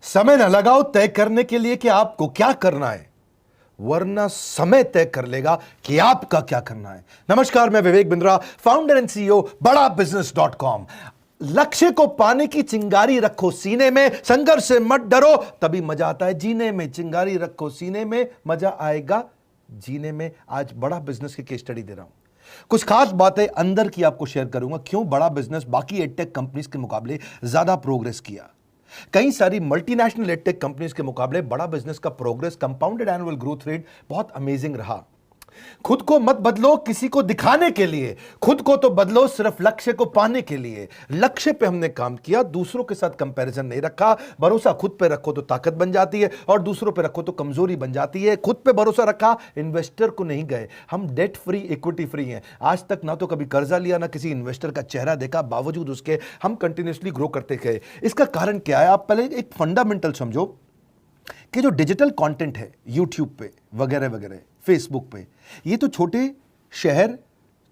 समय न लगाओ तय करने के लिए कि आपको क्या करना है, वरना समय तय कर लेगा कि आपका क्या करना है। नमस्कार, मैं Vivek Bindra, founder and CEO बड़ा बिजनेस.com। लक्ष्य को पाने की चिंगारी रखो सीने में, संघर्ष से मत डरो, तभी मजा आता है जीने में। चिंगारी रखो सीने में, मजा आएगा जीने में। आज बड़ा बिजनेस की केस स्टडी दे रहा हूं, कुछ खास बातें अंदर की आपको शेयर करूंगा, क्यों बड़ा बिजनेस बाकी एडटेक कंपनीज के मुकाबले ज्यादा प्रोग्रेस किया। कई सारी मल्टीनेशनल एडटेक कंपनीज के मुकाबले बड़ा बिजनेस का progress, compounded annual growth rate बहुत अमेजिंग रहा। खुद को मत बदलो किसी को दिखाने के लिए, खुद को तो बदलो सिर्फ लक्ष्य को पाने के लिए। लक्ष्य पे हमने काम किया, दूसरों के साथ कंपैरिजन नहीं रखा। भरोसा खुद पे रखो तो ताकत बन जाती है, और दूसरों पे रखो तो कमजोरी बन जाती है। खुद पे भरोसा रखा, इन्वेस्टर को नहीं गए। हम डेट फ्री, इक्विटी फ्री हैं। आज तक ना तो कभी कर्जा लिया, ना किसी इन्वेस्टर का चेहरा देखा, बावजूद उसके हम कंटिन्यूसली ग्रो करते गए। इसका कारण क्या है? आप पहले एक फंडामेंटल समझो कि जो डिजिटल कंटेंट है यूट्यूब पे वगैरह वगैरह, फेसबुक पे, ये तो छोटे शहर,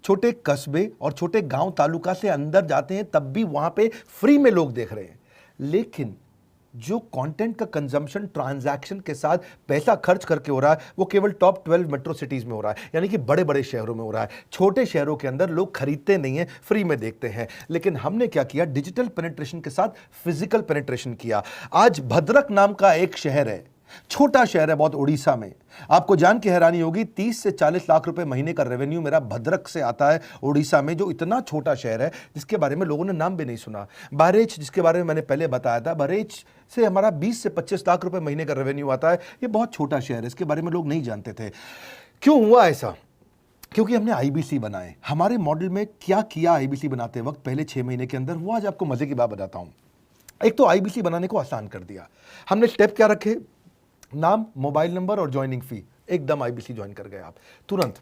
छोटे कस्बे और छोटे गांव तालुका से अंदर जाते हैं, तब भी वहां पे फ्री में लोग देख रहे हैं। लेकिन जो कंटेंट का कंजम्पशन ट्रांजैक्शन के साथ पैसा खर्च करके हो रहा है, वो केवल टॉप 12 मेट्रो सिटीज में हो रहा है, यानी कि बड़े बड़े शहरों में हो रहा है। छोटे शहरों के अंदर लोग खरीदते नहीं है, फ्री में देखते हैं। लेकिन हमने क्या किया? डिजिटल पेनिट्रेशन के साथ फिजिकल पेनिट्रेशन किया। आज भद्रक नाम का एक शहर है, छोटा शहर है बहुत, उड़ीसा में। आपको जान के हैरानी होगी, 30 से 40 लाख रुपए महीने का रेवेन्यू मेरा भद्रक से आता है, उड़ीसा में, जो इतना छोटा शहर है जिसके बारे में लोगों ने नाम भी नहीं सुना। बहरेच, जिसके बारे में मैंने पहले बताया था, बहरेच से हमारा 20 से 25 लाख रुपए महीने का रेवेन्यू आता है। ये बहुत छोटा शहर है, इसके बारे में लोग नहीं जानते थे। क्यों हुआ ऐसा? क्योंकि हमने आईबीसी बनाए। हमारे मॉडल में क्या किया आईबीसी बनाते वक्त, पहले 6 महीने के अंदर? वो आज आपको मजे की बात बताता हूं। एक तो आईबीसी बनाने को आसान कर दिया हमने। स्टेप क्या रखे? नाम, मोबाइल नंबर और ज्वाइनिंग फी, एकदम आईबीसी ज्वाइन कर गए आप तुरंत।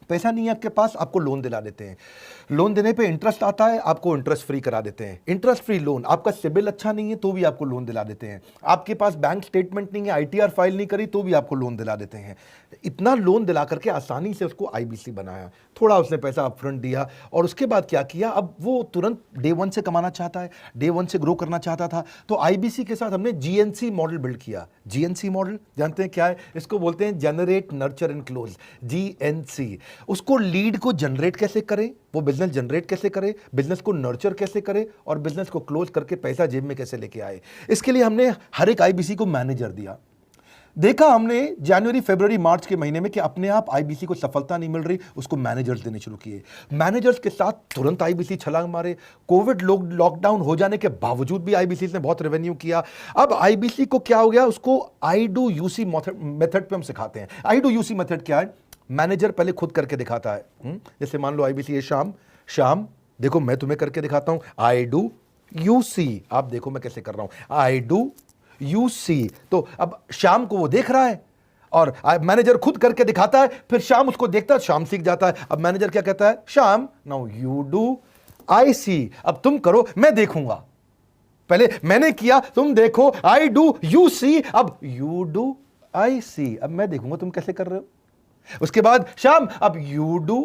पैसा नहीं है आपके पास, आपको लोन दिला देते हैं। लोन देने पे इंटरेस्ट आता है, आपको इंटरेस्ट फ्री करा देते हैं। Interest free loan. आपका सिबिल अच्छा नहीं है तो भी आपको लोन दिला देते हैं। आपके पास बैंक स्टेटमेंट नहीं है, आईटीआर फाइल नहीं करी तो भी आपको लोन दिला देते हैं। इतना लोन दिला करके आसानी से उसको आईबीसी बनाया। थोड़ा उसने पैसा अपफ्रंट दिया, और उसके बाद क्या किया? अब वो तुरंत डे 1 से कमाना चाहता है, डे 1 से ग्रो करना चाहता था, तो आईबीसी के साथ हमने जीएनसी मॉडल बिल्ड किया। जीएनसी मॉडल जानते हैं क्या है? इसको बोलते हैं generate, nurture and close, GNC. उसको लीड को जनरेट कैसे करें, वो बिजनेस जनरेट कैसे करे, बिजनेस को नर्चर कैसे करे, और बिजनेस को क्लोज करके पैसा जेब में कैसे लेके आए। इसके लिए हमने हर एक आईबीसी को मैनेजर दिया। देखा हमने जनवरी, फरवरी, मार्च के महीने में कि अपने आप आईबीसी को सफलता नहीं मिल रही, उसको मैनेजर्स देने शुरू किए। मैनेजर्स के साथ तुरंत आईबीसी छलांग मारे। कोविड लॉकडाउन हो जाने के बावजूद भी आईबीसी ने बहुत रेवेन्यू किया। अब आईबीसी को क्या हो गया? उसको आई डू यूसी मेथड पे हम सिखाते हैं। आई डू यूसी मेथड क्या है? मैनेजर पहले खुद करके दिखाता है। जैसे मान लो आईबीसी है शाम, देखो मैं तुम्हें करके दिखाता हूं, आई डू यू सी। आप देखो मैं कैसे कर रहा हूं, आई डू यू सी। तो अब शाम को वो देख रहा है, और मैनेजर खुद करके दिखाता है, फिर शाम उसको देखता है, शाम सीख जाता है। अब मैनेजर क्या कहता है? शाम, नाउ यू डू, आई सी। अब तुम करो, मैं देखूंगा। पहले मैंने किया, तुम देखो, आई डू यू सी, अब यू डू आई सी। अब मैं देखूंगा तुम कैसे कर रहे हो। उसके बाद शाम, अब यू डू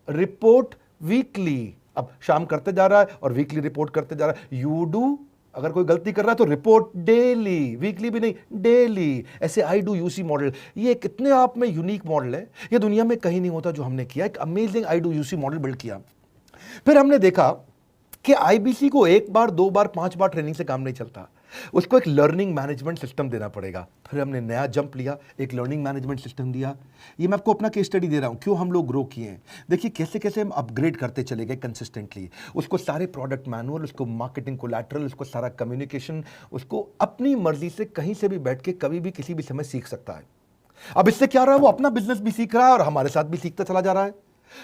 रिपोर्ट वीकली। अब शाम करते जा रहा है और वीकली रिपोर्ट करते जा रहा है। यू डू, अगर कोई गलती कर रहा है तो रिपोर्ट डेली, वीकली भी नहीं, डेली। ऐसे आई डू यूसी मॉडल, ये कितने आप में यूनिक मॉडल है, ये दुनिया में कहीं नहीं होता जो हमने किया। एक amazing I do UC model build किया। फिर हमने देखा कि आईबीसी को 1 बार, 2 बार, 5 बार ट्रेनिंग से काम नहीं चलता, उसको एक लर्निंग मैनेजमेंट सिस्टम देना पड़ेगा। फिर हमने नया जंप लिया, एक लर्निंग मैनेजमेंट सिस्टम दिया। ये मैं आपको अपना केस स्टडी दे रहा हूं, क्यों हम लोग ग्रो किए हैं। देखिए कैसे कैसे हम अपग्रेड करते चले गए कंसिस्टेंटली। उसको सारे प्रोडक्ट मैनुअल, उसको मार्केटिंग कोलैटरल, उसको सारा कम्युनिकेशन, उसको अपनी मर्जी से कहीं से भी बैठ के कभी भी किसी भी समय सीख सकता है। अब इससे क्या रहा है? वो अपना बिजनेस भी सीख रहा है और हमारे साथ भी सीखता चला जा रहा है।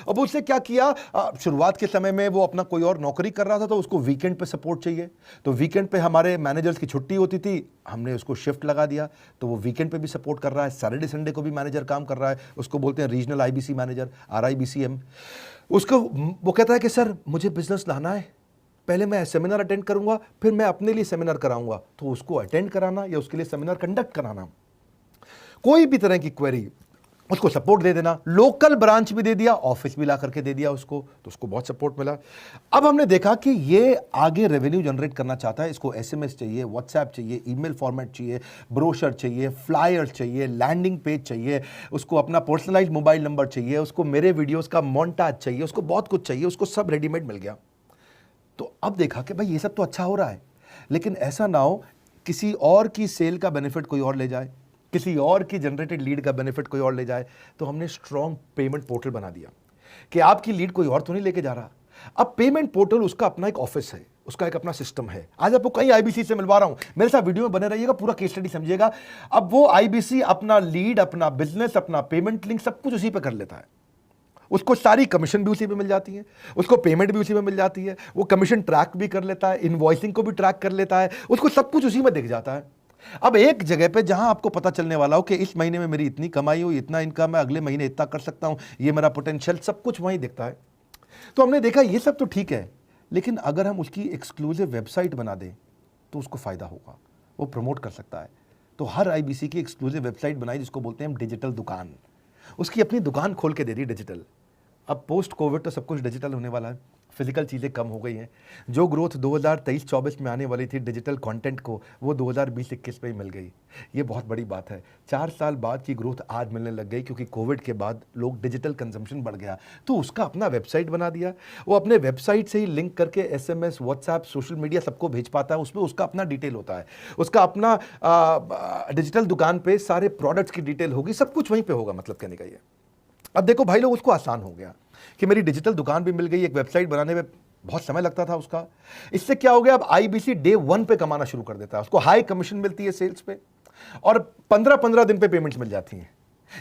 अब उससे क्या किया? शुरुआत के समय में वो अपना कोई और नौकरी कर रहा था, तो उसको वीकेंड पे सपोर्ट चाहिए। तो वीकेंड पे हमारे मैनेजर्स की छुट्टी होती थी, हमने उसको शिफ्ट लगा दिया, तो वो वीकेंड पे भी सपोर्ट कर रहा है। सैटरडे संडे को भी मैनेजर काम कर रहा है, उसको बोलते हैं रीजनल आईबीसी मैनेजर, RIBCM। उसको वो कहता है कि सर मुझे बिजनेस लाना है, पहले मैं सेमिनार अटेंड करूंगा, फिर मैं अपने लिए सेमिनार कराऊंगा। तो उसको अटेंड कराना या उसके लिए सेमिनार कंडक्ट कराना, कोई भी तरह की क्वेरी, उसको सपोर्ट दे देना, लोकल ब्रांच भी दे दिया, ऑफिस भी ला करके दे दिया उसको, तो उसको बहुत सपोर्ट मिला। अब हमने देखा कि ये आगे रेवेन्यू जनरेट करना चाहता है, इसको एसएमएस चाहिए, व्हाट्सएप चाहिए, ईमेल फॉर्मेट चाहिए, ब्रोशर चाहिए, फ्लायर चाहिए, लैंडिंग पेज चाहिए, उसको अपना पर्सनलाइज मोबाइल नंबर चाहिए, उसको मेरे वीडियोस का मोन्टाज चाहिए, उसको बहुत कुछ चाहिए, उसको सब रेडीमेड मिल गया। तो अब देखा कि भाई ये सब तो अच्छा हो रहा है, लेकिन ऐसा ना हो किसी और की सेल का बेनिफिट कोई और ले जाए, किसी और की जनरेटेड लीड का बेनिफिट कोई और ले जाए। तो हमने स्ट्रॉन्ग पेमेंट पोर्टल बना दिया कि आपकी लीड कोई और तो नहीं लेके जा रहा। अब पेमेंट पोर्टल उसका अपना एक ऑफिस है, उसका एक अपना सिस्टम है। आज आपको कई आईबीसी से मिलवा रहा हूं, मेरे साथ वीडियो में बने रहिएगा, पूरा केस स्टडी समझिएगा। अब वो आईबीसी अपना लीड, अपना बिजनेस, अपना पेमेंट लिंक सब कुछ उसी पे कर लेता है। उसको सारी कमीशन भी उसी पे मिल जाती है, उसको पेमेंट भी उसी में मिल जाती है, वो कमीशन ट्रैक भी कर लेता है, इनवॉइसिंग को भी ट्रैक कर लेता है, उसको सब कुछ उसी में दिख जाता है। अब एक जगह पे जहां आपको पता चलने वाला हो कि इस महीने में मेरी इतनी कमाई हुई, इतना इनकम है, अगले महीने इतना कर सकता हूं, ये मेरा पोटेंशियल, सब कुछ वहीं दिखता है। तो हमने देखा ये सब तो ठीक है, लेकिन अगर हम उसकी एक्सक्लूसिव वेबसाइट बना दें तो उसको फायदा होगा, वो प्रमोट कर सकता है। तो हर आईबीसी की एक्सक्लूसिव वेबसाइट बनाई, जिसको बोलते हैं हम डिजिटल दुकान। उसकी अपनी दुकान खोल के दे दी डिजिटल। अब पोस्ट कोविड तो सब कुछ डिजिटल होने वाला है, फिजिकल चीज़ें कम हो गई हैं। जो ग्रोथ 2023-24 में आने वाली थी डिजिटल कंटेंट को, वो 2020-21 में ही मिल गई। ये बहुत बड़ी बात है। 4 साल बाद की ग्रोथ आज मिलने लग गई, क्योंकि कोविड के बाद लोग डिजिटल कंजम्पशन बढ़ गया। तो उसका अपना वेबसाइट बना दिया, वो अपने वेबसाइट से ही लिंक करके एसएमएस, व्हाट्सएप, सोशल मीडिया सब को भेज पाता है। उसमें उसका अपना डिटेल होता है, उसका अपना डिजिटल दुकान पे सारे प्रोडक्ट्स की डिटेल होगी, सब कुछ वहीं पर होगा। मतलब कहने का ये, अब देखो भाई लोग, उसको आसान हो गया कि मेरी डिजिटल दुकान भी मिल गई। एक वेबसाइट बनाने में बहुत समय लगता था उसका। इससे क्या हो गया, अब आईबीसी डे 1 पे कमाना शुरू कर देता है। उसको हाई कमीशन मिलती है सेल्स पे, और 15-15 दिन पे पेमेंट्स मिल जाती हैं।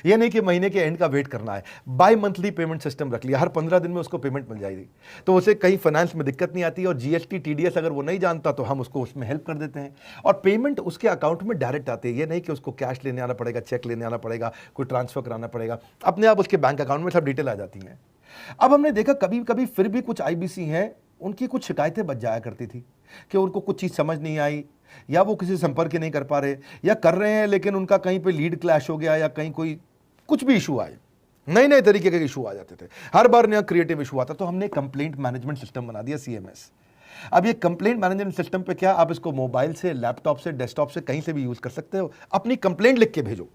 ये नहीं कि महीने के एंड का वेट करना है, बाई मंथली पेमेंट सिस्टम रख लिया, हर 15 दिन में उसको पेमेंट मिल जाएगी। तो उसे कहीं फाइनेंस में दिक्कत नहीं आती, और जीएसटी, टीडीएस अगर वो नहीं जानता तो हम उसको उसमें हेल्प कर देते हैं, और पेमेंट उसके अकाउंट में डायरेक्ट आती है। ये नहीं कि उसको कैश लेने आना पड़ेगा, चेक लेने आना पड़ेगा, कोई ट्रांसफर कराना पड़ेगा, अपने आप उसके बैंक अकाउंट में सब डिटेल आ जाती हैं। अब हमने देखा कभी कभी फिर भी कुछ आईबीसी हैं, उनकी कुछ शिकायतें बच जाया करती थी कि उनको कुछ चीज़ समझ नहीं आई, या वो किसी संपर्क नहीं कर पा रहे, या कर रहे हैं लेकिन उनका कहीं पे लीड क्लैश हो गया, या कहीं कोई कुछ भी इशू आए, नए नए तरीके के इशू आ जाते थे, हर बार नया क्रिएटिव इशू आता। तो हमने कंप्लेंट मैनेजमेंट सिस्टम बना दिया, सीएमएस। अब ये कंप्लेंट मैनेजमेंट सिस्टम पे क्या, आप इसको मोबाइल से, लैपटॉप से, डेस्कटॉप से, कहीं से भी यूज कर सकते हो। अपनी कंप्लेंट लिख के भेजो,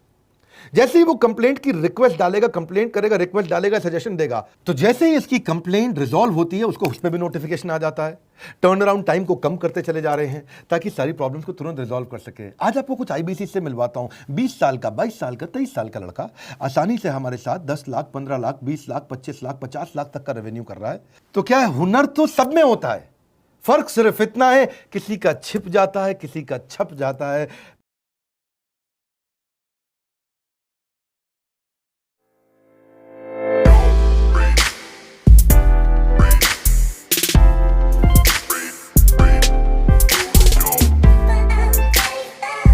जैसे ही वो कंप्लेंट की रिक्वेस्ट डालेगा, कंप्लेंट करेगा, रिक्वेस्ट डालेगा, सजेशन देगा, तो जैसे ही इसकी कंप्लेंट रिजॉल्व होती है उसको उस पर भी नोटिफिकेशन आ जाता है। टर्न अराउंड टाइम को कम करते चले जा रहे हैं ताकि सारी प्रॉब्लम्स को तुरंत रिजॉल्व कर सके। आज आपको कुछ आईबीसी से मिलवाता हूं। 20 साल का, 22 साल का, 23 साल का लड़का आसानी से हमारे साथ 10 लाख, 15 लाख, 20 लाख, 25 लाख, 50 लाख तक का रेवेन्यू कर रहा है। तो क्या है, हुनर तो सब में होता है, फर्क सिर्फ इतना है किसी का छिप जाता है, किसी का छप जाता है।